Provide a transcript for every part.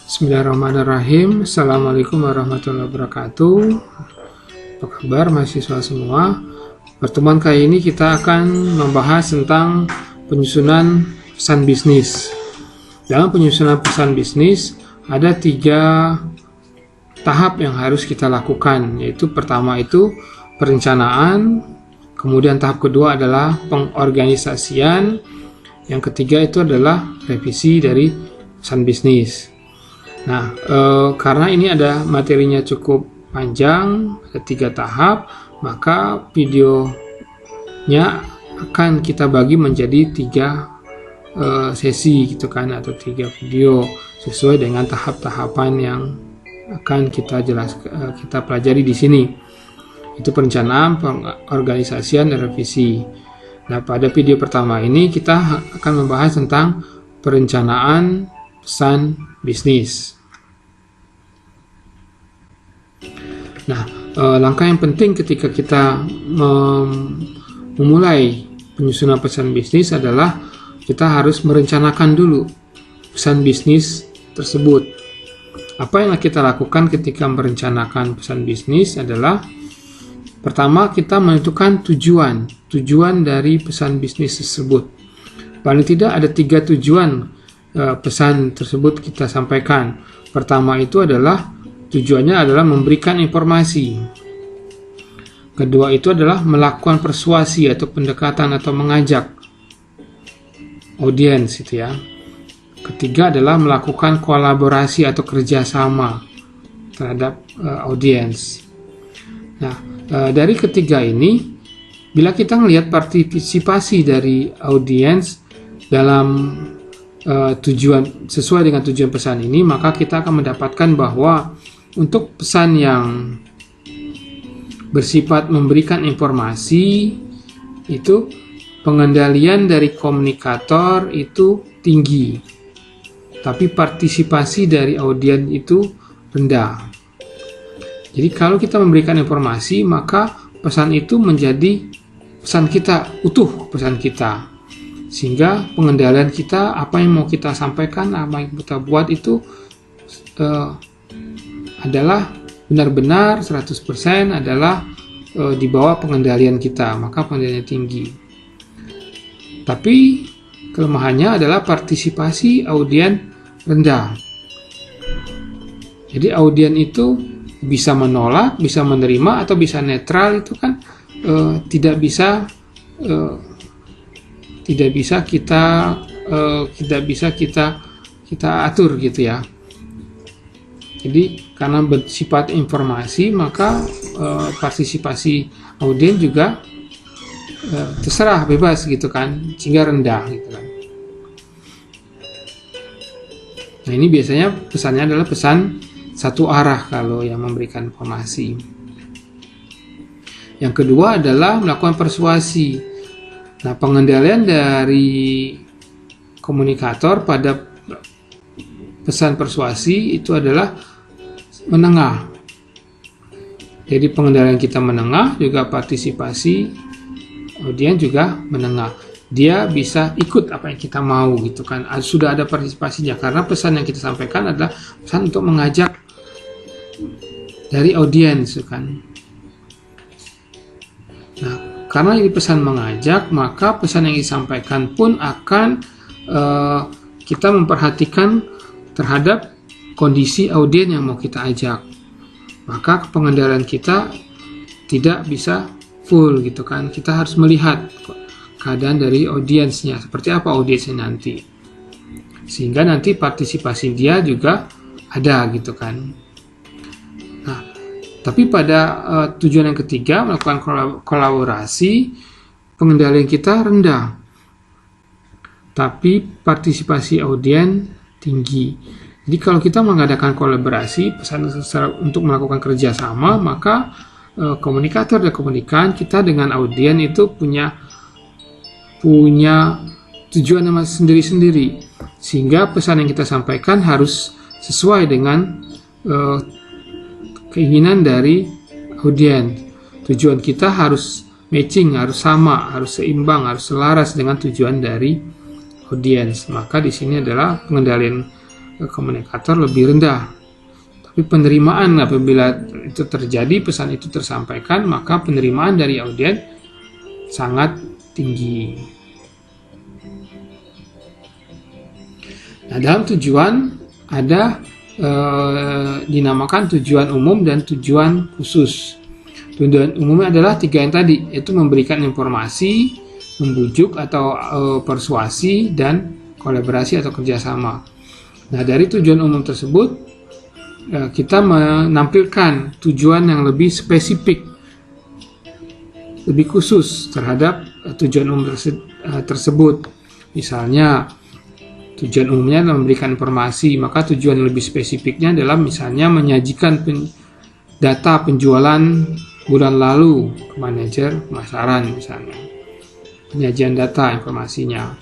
Bismillahirrahmanirrahim. Assalamualaikum warahmatullahi wabarakatuh. Apa kabar mahasiswa semua? Pertemuan kali ini kita akan membahas tentang penyusunan pesan bisnis. Dalam penyusunan pesan bisnis ada 3 tahap yang harus kita lakukan, yaitu pertama itu perencanaan, kemudian tahap kedua adalah pengorganisasian, yang ketiga itu adalah revisi dari pesan bisnis. Nah, karena ini ada materinya cukup panjang, ada 3 tahap, maka videonya akan kita bagi menjadi 3 sesi gitu kan, atau 3 video sesuai dengan tahap-tahapan yang akan kita pelajari di sini. Itu perencanaan, pengorganisasian, dan revisi. Nah, pada video pertama ini kita akan membahas tentang perencanaan pesan bisnis. Nah, langkah yang penting ketika kita memulai penyusunan pesan bisnis adalah kita harus merencanakan dulu pesan bisnis tersebut. Apa yang kita lakukan ketika merencanakan pesan bisnis adalah pertama kita menentukan tujuan dari pesan bisnis tersebut. Paling tidak ada 3 tujuan pesan tersebut kita sampaikan. Pertama itu adalah tujuannya adalah memberikan informasi. Kedua itu adalah melakukan persuasi atau pendekatan atau mengajak audiens itu ya. Ketiga adalah melakukan kolaborasi atau kerjasama terhadap audiens. Nah, dari ketiga ini, bila kita melihat partisipasi dari audiens dalam tujuan sesuai dengan tujuan pesan ini, maka kita akan mendapatkan bahwa untuk pesan yang bersifat memberikan informasi itu pengendalian dari komunikator itu tinggi, tapi partisipasi dari audiens itu rendah. Jadi kalau kita memberikan informasi, maka pesan itu menjadi pesan kita, utuh pesan kita. Sehingga pengendalian kita, apa yang mau kita sampaikan, apa yang kita buat itu adalah benar-benar 100% adalah di bawah pengendalian kita, maka pengendaliannya tinggi. Tapi kelemahannya adalah partisipasi audiens rendah. Jadi audiens itu bisa menolak, bisa menerima, atau bisa netral, itu kan tidak bisa kita atur gitu ya. Jadi karena bersifat informasi, maka partisipasi audiens juga terserah, bebas gitu kan, sehingga rendah gitu kan. Nah, ini biasanya pesannya adalah pesan satu arah kalau yang memberikan informasi. Yang kedua adalah melakukan persuasi. Nah, pengendalian dari komunikator pada pesan persuasi itu adalah menengah. Jadi pengendalian kita menengah, juga partisipasi audiens juga menengah. Dia bisa ikut apa yang kita mau gitu kan. Sudah ada partisipasinya karena pesan yang kita sampaikan adalah pesan untuk mengajak dari audiens kan. Nah, karena ini pesan mengajak, maka pesan yang disampaikan pun akan kita memperhatikan terhadap kondisi audiens yang mau kita ajak. Maka pengendalian kita tidak bisa full gitu kan. Kita harus melihat keadaan dari audiensnya, seperti apa audiensnya nanti, sehingga nanti partisipasi dia juga ada gitu kan. Nah, tapi pada tujuan yang ketiga, melakukan kolaborasi, pengendalian kita rendah, tapi partisipasi audiens tinggi. Jadi kalau kita mengadakan kolaborasi, pesan untuk melakukan kerjasama, maka komunikator dan komunikan kita dengan audiens itu punya tujuan sendiri-sendiri, sehingga pesan yang kita sampaikan harus sesuai dengan keinginan dari audiens. Tujuan kita harus matching, harus sama, harus seimbang, harus selaras dengan tujuan dari audiens. Maka di sini adalah pengendalian komunikator lebih rendah. Tapi penerimaan apabila itu terjadi, pesan itu tersampaikan, maka penerimaan dari audiens sangat tinggi. Nah, dalam tujuan ada dinamakan tujuan umum dan tujuan khusus. Tujuan umumnya adalah 3 yang tadi, yaitu memberikan informasi, membujuk atau persuasi, dan kolaborasi atau kerjasama. Nah, dari tujuan umum tersebut kita menampilkan tujuan yang lebih spesifik, lebih khusus terhadap tujuan umum tersebut. Misalnya tujuan umumnya adalah memberikan informasi, maka tujuan lebih spesifiknya adalah misalnya menyajikan data penjualan bulan lalu ke manajer pemasaran, misalnya penyajian data informasinya.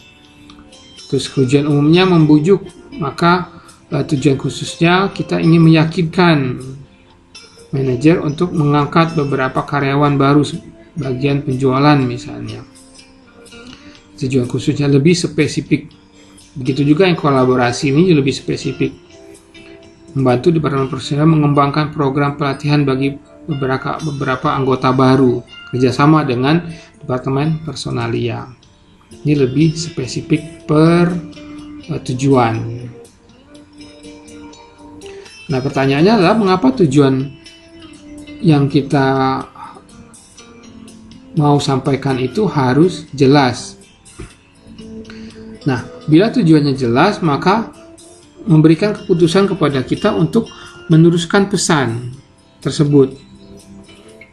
Terus tujuan umumnya membujuk, maka tujuan khususnya kita ingin meyakinkan manajer untuk mengangkat beberapa karyawan baru bagian penjualan misalnya. Tujuan khususnya lebih spesifik. Begitu juga yang kolaborasi ini lebih spesifik. Membantu Departemen Personal mengembangkan program pelatihan bagi beberapa anggota baru, kerjasama dengan Departemen Personalia. Ini lebih spesifik per tujuan. Nah, pertanyaannya adalah mengapa tujuan yang kita mau sampaikan itu harus jelas. Nah, bila tujuannya jelas, maka memberikan keputusan kepada kita untuk meneruskan pesan tersebut.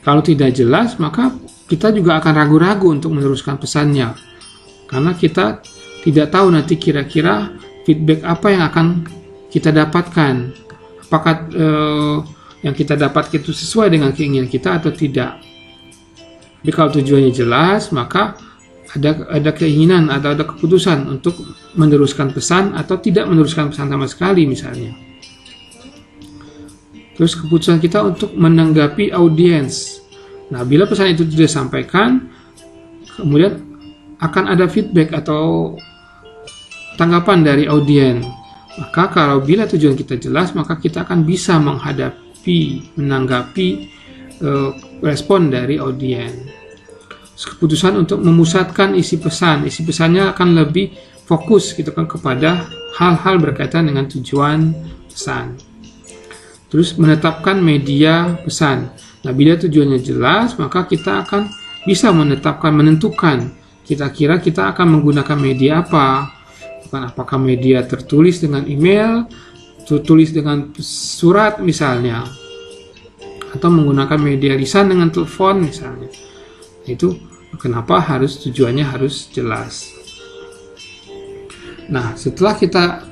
Kalau tidak jelas, maka kita juga akan ragu-ragu untuk meneruskan pesannya. Karena kita tidak tahu nanti kira-kira feedback apa yang akan kita dapatkan. Apakah yang kita dapatkan itu sesuai dengan keinginan kita atau tidak. Tapi kalau tujuannya jelas, maka ada keinginan atau ada keputusan untuk meneruskan pesan atau tidak meneruskan pesan sama sekali misalnya. Terus keputusan kita untuk menanggapi audiens. Nah, bila pesan itu sudah disampaikan, kemudian akan ada feedback atau tanggapan dari audiens. Maka kalau bila tujuan kita jelas, maka kita akan bisa menanggapi respon dari audiens. Keputusan untuk memusatkan isi pesan. Isi pesannya akan lebih fokus gitu kan kepada hal-hal berkaitan dengan tujuan pesan. Terus menetapkan media pesan. Nah, bila tujuannya jelas, maka kita akan bisa menentukan kira-kira kita akan menggunakan media apa. Apakah media tertulis dengan email, tertulis dengan surat misalnya, atau menggunakan media lisan dengan telepon misalnya. Itu kenapa tujuannya harus jelas. Nah, setelah kita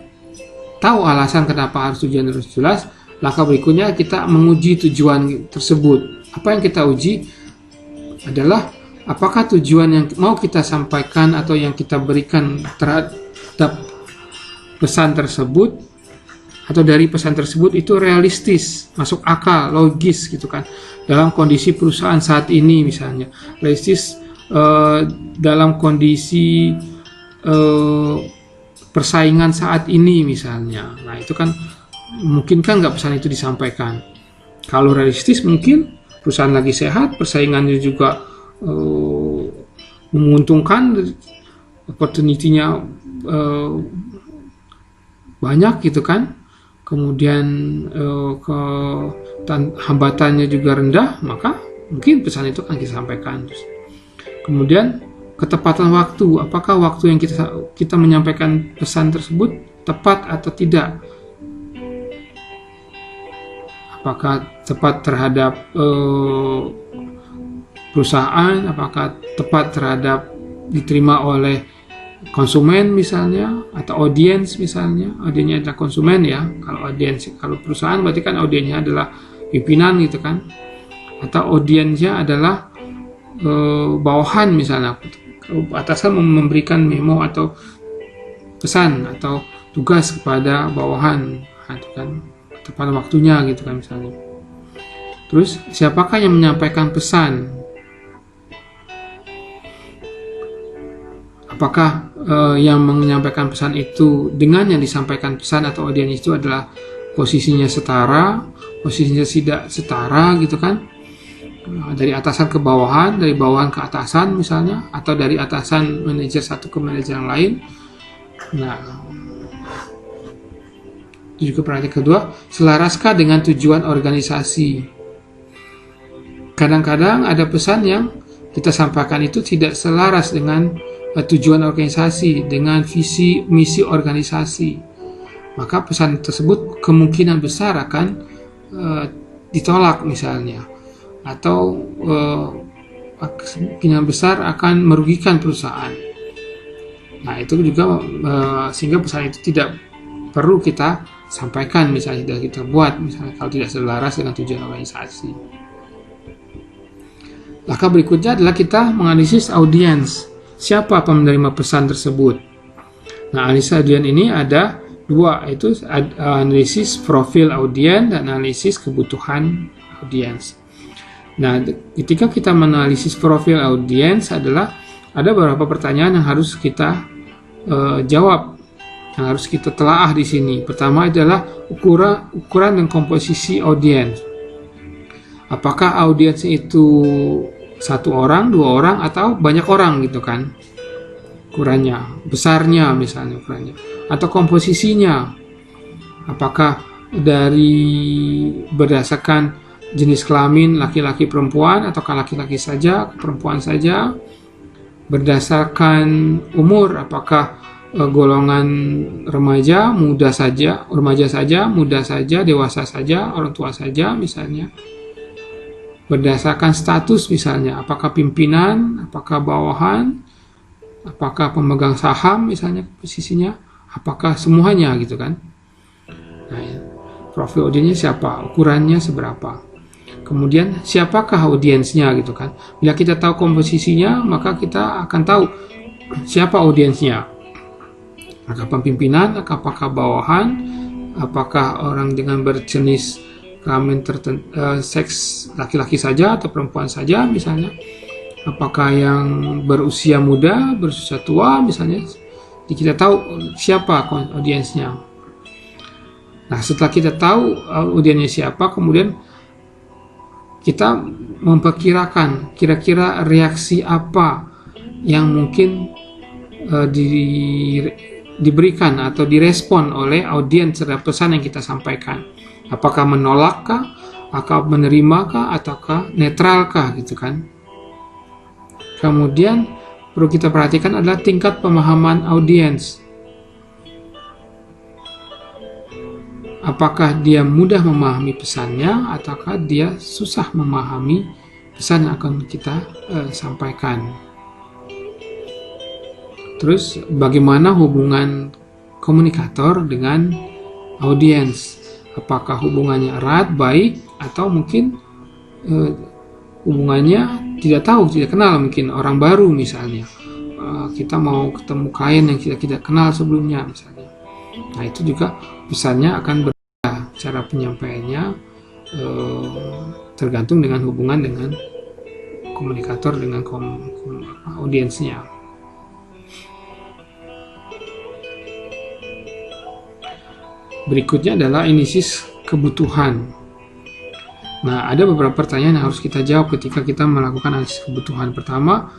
tahu alasan kenapa tujuan harus jelas, langkah berikutnya kita menguji tujuan tersebut. Apa yang kita uji adalah apakah tujuan yang mau kita sampaikan atau yang kita berikan terhadap pesan tersebut atau dari pesan tersebut itu realistis, masuk akal, logis gitu kan. Dalam kondisi perusahaan saat ini misalnya, realistis dalam kondisi persaingan saat ini misalnya. Nah, itu kan mungkin kan nggak pesan itu disampaikan. Kalau realistis mungkin perusahaan lagi sehat, persaingannya juga menguntungkan, opportunity-nya banyak gitu kan. Kemudian hambatannya juga rendah, maka mungkin pesan itu akan disampaikan. Kemudian ketepatan waktu, apakah waktu yang kita menyampaikan pesan tersebut tepat atau tidak? Apakah tepat terhadap perusahaan, apakah tepat terhadap diterima oleh konsumen misalnya, atau audiens misalnya. Audiensnya adalah konsumen ya. Kalau perusahaan berarti kan audiensnya adalah pimpinan gitu kan, atau audiensnya adalah bawahan misalnya, atasan memberikan memo atau pesan atau tugas kepada bawahan, itu kan tepat waktunya gitu kan misalnya. Terus siapakah yang menyampaikan pesan? Apakah yang menyampaikan pesan itu dengan yang disampaikan pesan atau audiens itu adalah posisinya setara, posisinya tidak setara gitu kan, dari atasan ke bawahan, dari bawahan ke atasan misalnya, atau dari atasan manajer satu ke manajer yang lain. Nah, itu juga pertanyaan kedua, selaraskah dengan tujuan organisasi? Kadang-kadang ada pesan yang kita sampaikan itu tidak selaras dengan tujuan organisasi, dengan visi misi organisasi, maka pesan tersebut kemungkinan besar akan ditolak misalnya, atau kemungkinan besar akan merugikan perusahaan. Nah, itu juga sehingga pesan itu tidak perlu kita sampaikan, misalnya tidak kita buat, misalnya kalau tidak selaras dengan tujuan organisasi. Langkah berikutnya adalah kita menganalisis audiens. Siapa penerima pesan tersebut? Nah, analisis audiens ini ada dua, yaitu analisis profil audiens dan analisis kebutuhan audiens. Nah, ketika kita menganalisis profil audiens adalah ada beberapa pertanyaan yang harus kita jawab, yang harus kita telaah di sini. Pertama adalah ukuran dan komposisi audiens. Apakah audiens itu satu orang, dua orang, atau banyak orang gitu kan? Ukurannya, besarnya misalnya ukurannya, atau komposisinya. Apakah dari berdasarkan jenis kelamin laki-laki perempuan, ataukah laki-laki saja, perempuan saja? Berdasarkan umur, apakah golongan remaja, muda saja, muda saja, dewasa saja, orang tua saja misalnya. Berdasarkan status misalnya, apakah pimpinan, apakah bawahan, apakah pemegang saham misalnya posisinya, apakah semuanya gitu kan. Nah, profil audiensnya siapa, ukurannya seberapa, kemudian siapakah audiensnya gitu kan. Bila kita tahu komposisinya, maka kita akan tahu siapa audiensnya, apakah pimpinan, apakah bawahan, apakah orang dengan berjenis kelamin seks laki-laki saja atau perempuan saja misalnya, apakah yang berusia muda, berusia tua misalnya. Jadi kita tahu siapa audiensnya. Nah, setelah kita tahu audiensnya siapa, kemudian kita memperkirakan kira-kira reaksi apa yang mungkin diberikan atau direspon oleh audiens terhadap pesan yang kita sampaikan. Apakah menolakkah, apakah menerimakah, ataukah netralkah gitu kan. Kemudian perlu kita perhatikan adalah tingkat pemahaman audiens. Apakah dia mudah memahami pesannya, ataukah dia susah memahami pesan yang akan kita sampaikan. Terus bagaimana hubungan komunikator dengan audiens? Apakah hubungannya erat, baik, atau mungkin hubungannya tidak tahu, tidak kenal, mungkin orang baru misalnya. Kita mau ketemu klien yang kita tidak kenal sebelumnya misalnya. Nah, itu juga pesannya akan berbeda, cara penyampaiannya tergantung dengan hubungan dengan komunikator dengan audiensnya. Berikutnya adalah analisis kebutuhan. Nah, ada beberapa pertanyaan yang harus kita jawab ketika kita melakukan analisis kebutuhan. Pertama,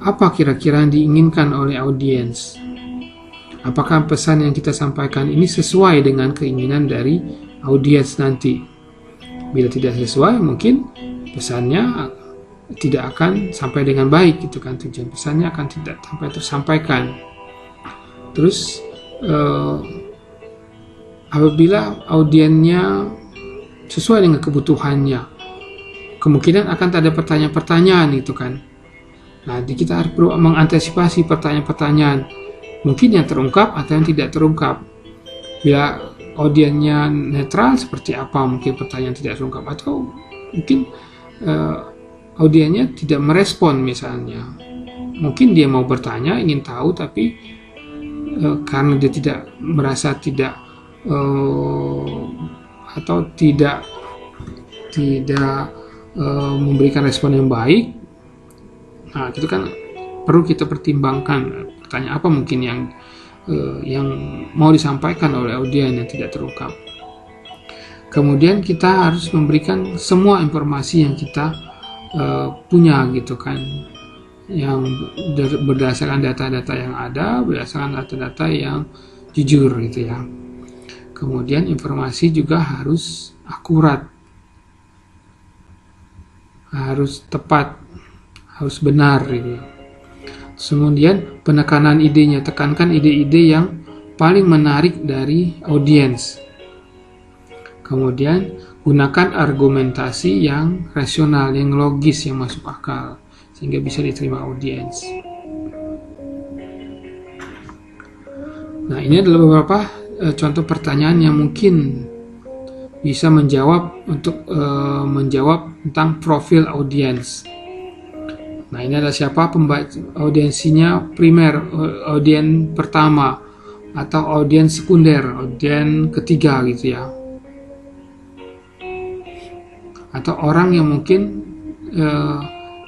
apa kira-kira yang diinginkan oleh audiens? Apakah pesan yang kita sampaikan ini sesuai dengan keinginan dari audiens nanti? Bila tidak sesuai, mungkin pesannya tidak akan sampai dengan baik gitu kan. Tujuan pesannya akan tidak sampai tersampaikan. Terus apabila audiennya sesuai dengan kebutuhannya, kemungkinan akan ada pertanyaan-pertanyaan gitu kan. Nah, kita harus perlu mengantisipasi pertanyaan-pertanyaan, mungkin yang terungkap atau yang tidak terungkap. Bila audiennya netral, seperti apa mungkin pertanyaan tidak terungkap, atau mungkin audiennya tidak merespon misalnya. Mungkin dia mau bertanya, ingin tahu, tapi karena dia tidak merasa tidak atau tidak memberikan respon yang baik. Nah, itu kan perlu kita pertimbangkan. pertanyaan apa mungkin yang mau disampaikan oleh audiens yang tidak terungkap. Kemudian kita harus memberikan semua informasi yang kita punya gitu kan, yang berdasarkan data-data yang ada, berdasarkan data-data yang jujur gitu ya. Kemudian informasi juga harus akurat, harus tepat, harus benar gitu. Kemudian penekanan idenya, tekankan ide-ide yang paling menarik dari audiens. Kemudian gunakan argumentasi yang rasional, yang logis, yang masuk akal, sehingga bisa diterima audiens. Nah, ini adalah beberapa contoh pertanyaan yang mungkin bisa menjawab tentang profil audiens. Nah, ini adalah siapa audiensinya primer, audiens pertama, atau audiens sekunder, audiens ketiga gitu ya. Atau orang yang mungkin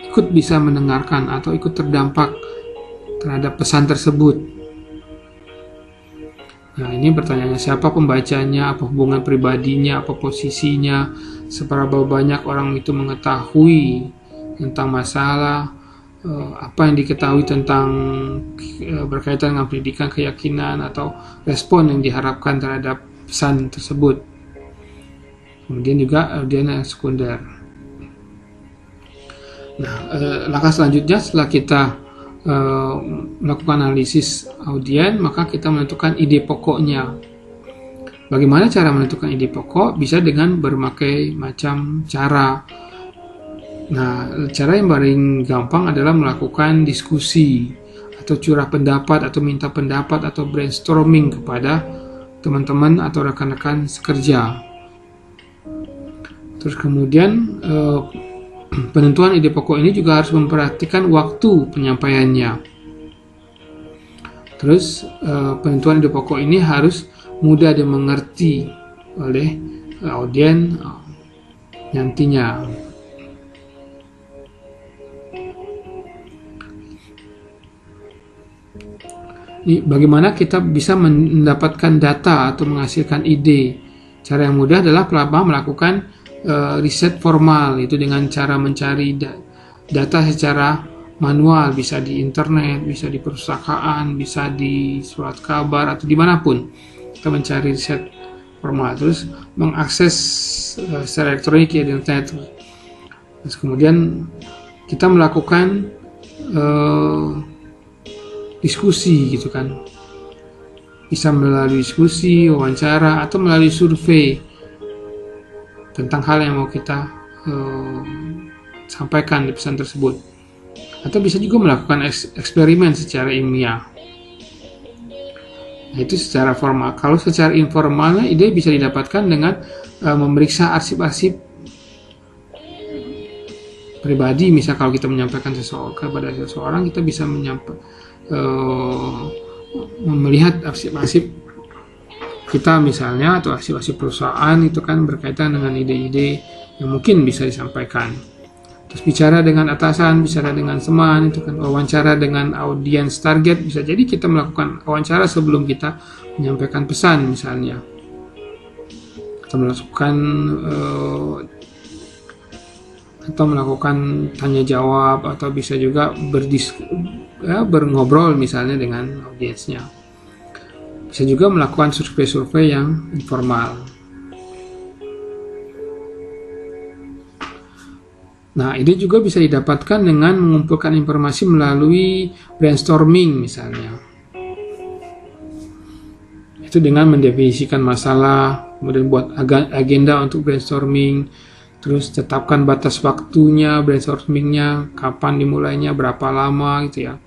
ikut bisa mendengarkan atau ikut terdampak terhadap pesan tersebut. Nah, ini pertanyaannya, siapa pembacanya, apa hubungan pribadinya, apa posisinya, seberapa banyak orang itu mengetahui tentang masalah, apa yang diketahui tentang berkaitan dengan pendidikan, keyakinan, atau respon yang diharapkan terhadap pesan tersebut. Kemudian juga audiens sekunder. Nah, langkah selanjutnya setelah kita melakukan analisis audiens, maka kita menentukan ide pokoknya. Bagaimana cara menentukan ide pokok? Bisa dengan berbagai macam cara. Nah, cara yang paling gampang adalah melakukan diskusi atau curah pendapat atau minta pendapat atau brainstorming kepada teman-teman atau rekan-rekan sekerja. Terus kemudian penentuan ide pokok ini juga harus memperhatikan waktu penyampaiannya. Terus penentuan ide pokok ini harus mudah dimengerti oleh audiens nantinya. Ini bagaimana kita bisa mendapatkan data atau menghasilkan ide. Cara yang mudah adalah melakukan riset formal, itu dengan cara mencari data secara manual, bisa di internet, bisa di perpustakaan, bisa di surat kabar atau dimanapun. Kita mencari riset formal, terus mengakses secara elektronik di internet. Terus kemudian kita melakukan diskusi gitu kan, bisa melalui diskusi, wawancara, atau melalui survei tentang hal yang mau kita sampaikan di pesan tersebut. Atau bisa juga melakukan eksperimen secara ilmiah. Nah, itu secara formal. Kalau secara informalnya, ide bisa didapatkan dengan memeriksa arsip-arsip pribadi. Misal kalau kita menyampaikan kepada seseorang, kita bisa melihat arsip-arsip kita misalnya, atau arsip-arsip perusahaan, itu kan berkaitan dengan ide-ide yang mungkin bisa disampaikan. Terus bicara dengan atasan, bicara dengan teman, itu kan wawancara dengan audiens target. Bisa jadi kita melakukan wawancara sebelum kita menyampaikan pesan misalnya, atau melakukan tanya jawab, atau bisa juga berngobrol misalnya dengan audiensnya. Bisa juga melakukan survei-survei yang informal. Nah, ini juga bisa didapatkan dengan mengumpulkan informasi melalui brainstorming misalnya. Itu dengan mendefinisikan masalah, kemudian buat agenda untuk brainstorming, terus tetapkan batas waktunya brainstormingnya, kapan dimulainya, berapa lama gitu ya.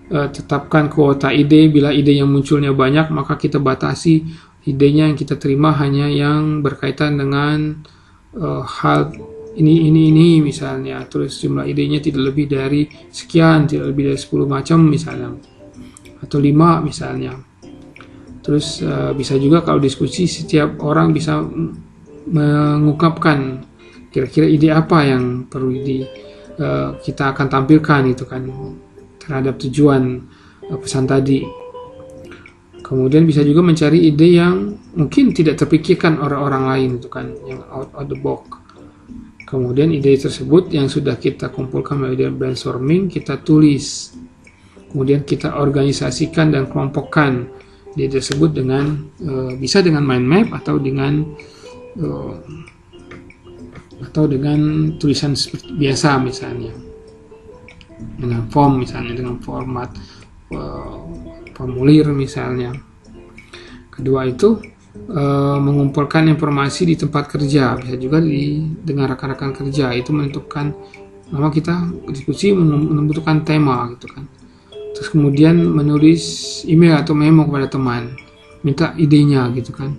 Tetapkan kuota ide, bila ide yang munculnya banyak, maka kita batasi idenya yang kita terima hanya yang berkaitan dengan hal ini misalnya. Terus jumlah idenya tidak lebih dari sekian, tidak lebih dari 10 macam misalnya, atau 5 misalnya. Terus bisa juga kalau diskusi, setiap orang bisa mengungkapkan kira-kira ide apa yang perlu kita akan tampilkan itu kan, terhadap tujuan pesan tadi. Kemudian bisa juga mencari ide yang mungkin tidak terpikirkan orang-orang lain, itu kan, yang out of the box. Kemudian ide tersebut yang sudah kita kumpulkan melalui brainstorming, kita tulis. Kemudian kita organisasikan dan kelompokkan ide tersebut dengan bisa dengan mind map atau dengan tulisan biasa, misalnya dengan form, misalnya dengan format formulir misalnya. Kedua itu mengumpulkan informasi di tempat kerja, bisa juga dengan rekan-rekan kerja, itu menentukan, nama kita diskusi membutuhkan tema gitu kan. Terus kemudian menulis email atau memo kepada teman, minta idenya gitu kan.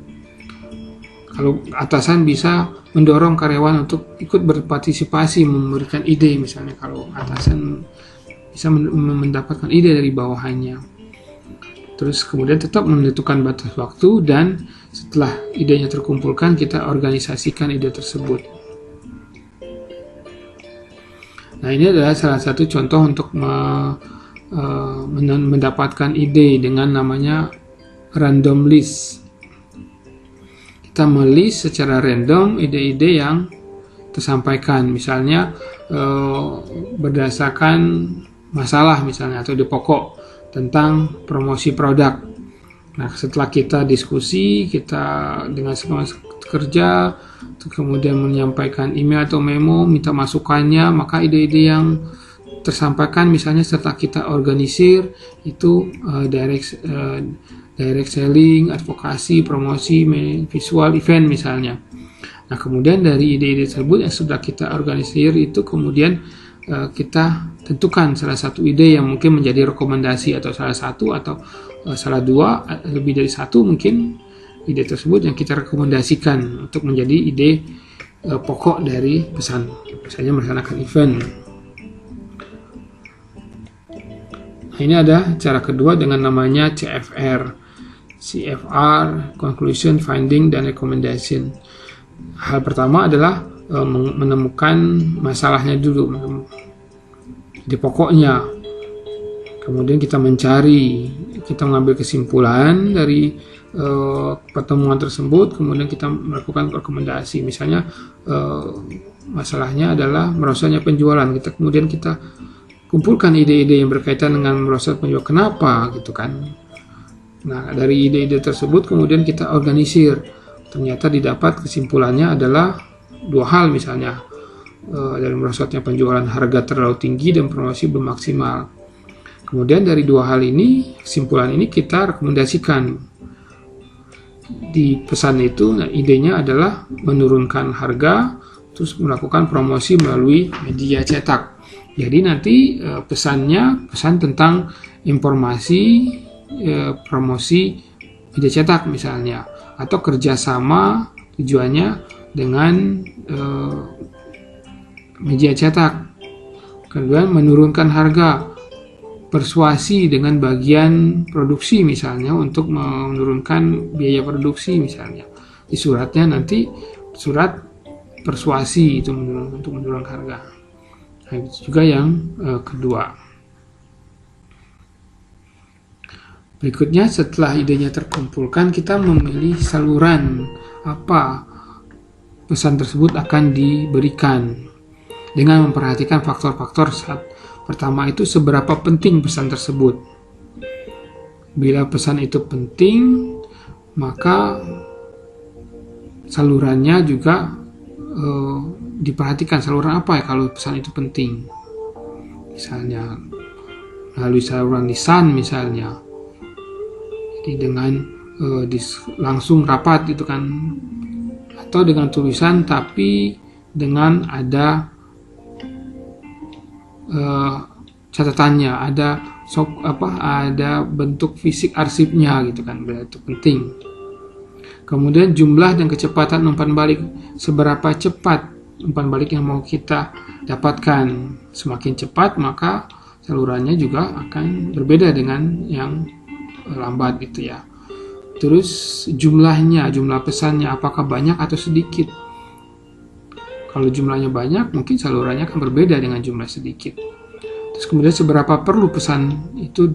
Kalau atasan bisa mendorong karyawan untuk ikut berpartisipasi memberikan ide, misalnya kalau atasan bisa mendapatkan ide dari bawahannya. Terus kemudian tetap menentukan batas waktu, dan setelah idenya terkumpulkan kita organisasikan ide tersebut. Nah, ini adalah salah satu contoh untuk mendapatkan ide dengan namanya random list. Kita melist secara random ide-ide yang tersampaikan, misalnya berdasarkan masalah misalnya atau ide pokok tentang promosi produk. Nah, setelah kita diskusi, kita dengan semua kerja, kemudian menyampaikan email atau memo, minta masukannya, maka ide-ide yang tersampaikan misalnya setelah kita organisir itu direct selling, advokasi, promosi, visual event misalnya. Nah, kemudian dari ide-ide tersebut yang sudah kita organisir itu kemudian kita tentukan salah satu ide yang mungkin menjadi rekomendasi, atau salah satu atau salah dua, lebih dari satu mungkin ide tersebut yang kita rekomendasikan untuk menjadi ide pokok dari pesan, misalnya melaksanakan event. Nah, ini ada cara kedua dengan namanya CFR, Conclusion, Finding, dan Recommendation. Hal pertama adalah menemukan masalahnya dulu, ide pokoknya. Kemudian kita mengambil kesimpulan dari pertemuan tersebut, kemudian kita melakukan rekomendasi. Misalnya masalahnya adalah merosotnya penjualan, kemudian kita kumpulkan ide-ide yang berkaitan dengan merosot penjualan, kenapa gitu kan. Nah, dari ide-ide tersebut kemudian kita organisir. Ternyata didapat kesimpulannya adalah dua hal, misalnya dari merosotnya penjualan, harga terlalu tinggi, dan promosi belum maksimal. Kemudian dari dua hal ini, kesimpulan ini kita rekomendasikan di pesan itu. Nah, idenya adalah menurunkan harga, terus melakukan promosi melalui media cetak. Jadi nanti pesan tentang informasi promosi media cetak misalnya, atau kerjasama tujuannya dengan media cetak. Kemudian menurunkan harga, persuasi dengan bagian produksi misalnya untuk menurunkan biaya produksi misalnya. Di suratnya nanti surat persuasi itu untuk menurunkan harga. Nah, itu juga yang kedua. Berikutnya, setelah idenya terkumpulkan, kita memilih saluran apa pesan tersebut akan diberikan dengan memperhatikan faktor-faktor. Pertama itu seberapa penting pesan tersebut. Bila pesan itu penting, maka salurannya juga diperhatikan, saluran apa ya kalau pesan itu penting. Misalnya melalui saluran lisan misalnya, jadi dengan langsung rapat gitu kan, atau dengan tulisan tapi dengan ada catatannya, ada bentuk fisik arsipnya gitu kan, berarti penting. Kemudian jumlah dan kecepatan umpan balik, seberapa cepat umpan balik yang mau kita dapatkan. Semakin cepat maka salurannya juga akan berbeda dengan yang lambat gitu ya. Terus jumlah pesannya apakah banyak atau sedikit. Kalau jumlahnya banyak, mungkin salurannya akan berbeda dengan jumlah sedikit. Terus kemudian seberapa perlu pesan itu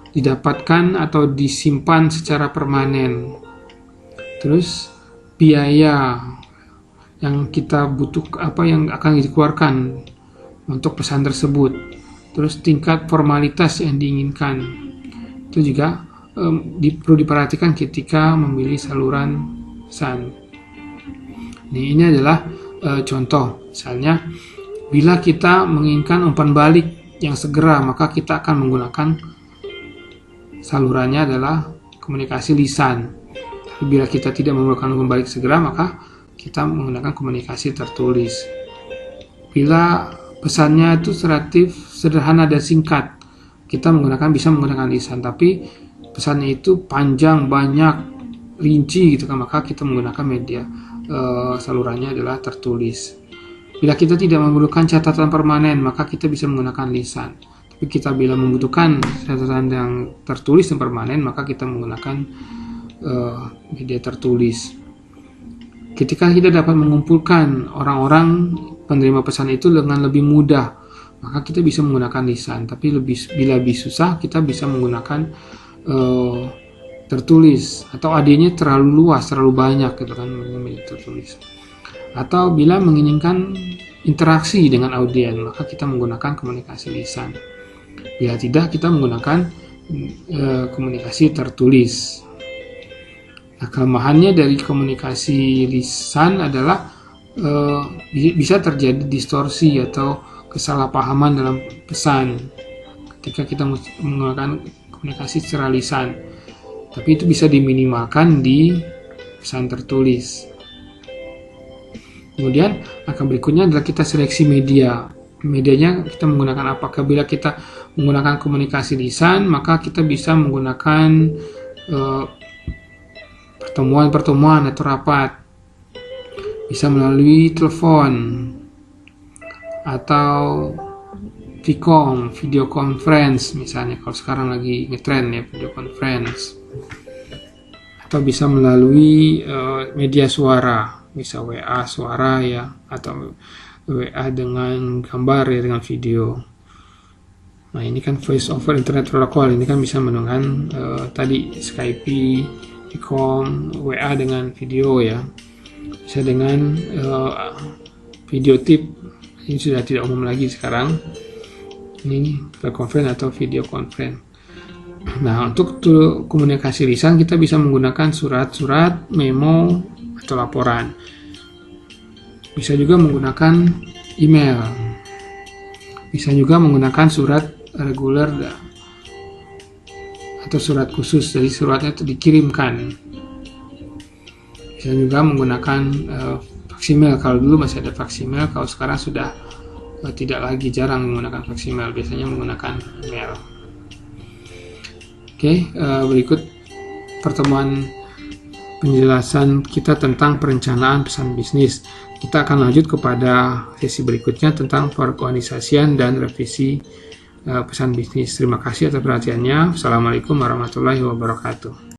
didapatkan atau disimpan secara permanen. Terus biaya yang kita butuh, apa yang akan dikeluarkan untuk pesan tersebut. Terus tingkat formalitas yang diinginkan. Itu juga perlu diperhatikan ketika memilih saluran pesan. Ini adalah contoh. Misalnya, bila kita menginginkan umpan balik yang segera, maka kita akan menggunakan salurannya adalah komunikasi lisan. Tapi bila kita tidak memerlukan umpan balik segera, maka kita menggunakan komunikasi tertulis. Bila pesannya itu relatif sederhana dan singkat, kita bisa menggunakan lisan. Tapi pesannya itu panjang, banyak, rinci gitu kan, maka kita menggunakan media salurannya adalah tertulis. Bila kita tidak memerlukan catatan permanen, maka kita bisa menggunakan lisan. Tapi kita bila membutuhkan catatan yang tertulis dan permanen, maka kita menggunakan media tertulis. Ketika kita dapat mengumpulkan orang-orang penerima pesan itu dengan lebih mudah, maka kita bisa menggunakan lisan. Tapi bila lebih susah, kita bisa menggunakan tertulis. Atau AD-nya terlalu luas, terlalu banyak gitu kan, media tertulis. Atau bila menginginkan interaksi dengan audien, maka kita menggunakan komunikasi lisan. Bila tidak, kita menggunakan komunikasi tertulis. Nah, kelemahannya dari komunikasi lisan adalah bisa terjadi distorsi atau kesalahpahaman dalam pesan ketika kita menggunakan komunikasi secara lisan. Tapi itu bisa diminimalkan di pesan tertulis. Kemudian angka berikutnya adalah kita seleksi media. Medianya kita menggunakan apa? Bila kita menggunakan komunikasi lisan, maka kita bisa menggunakan pertemuan atau rapat, bisa melalui telepon atau video conference misalnya, kalau sekarang lagi ngetren ya video conference, atau bisa melalui media suara, bisa WA suara ya, atau WA dengan gambar ya, dengan video. Nah, ini kan voice over internet protocol, ini kan bisa menggunakan tadi Skype, Vicom, WA dengan video ya, bisa dengan video tip, ini sudah tidak umum lagi sekarang, ini telekonferensi atau video conference. Nah, untuk komunikasi lisan kita bisa menggunakan surat-surat, memo, atau laporan. Bisa juga menggunakan email, bisa juga menggunakan surat reguler atau surat khusus, jadi suratnya itu dikirimkan. Bisa juga menggunakan faksimiles, kalau dulu masih ada faksimiles, kalau sekarang sudah tidak lagi, jarang menggunakan faksimiles, biasanya menggunakan email. Oke, berikut pertemuan penjelasan kita tentang perencanaan pesan bisnis. Kita akan lanjut kepada sesi berikutnya tentang perorganisasian dan revisi pesan bisnis. Terima kasih atas perhatiannya. Assalamualaikum warahmatullahi wabarakatuh.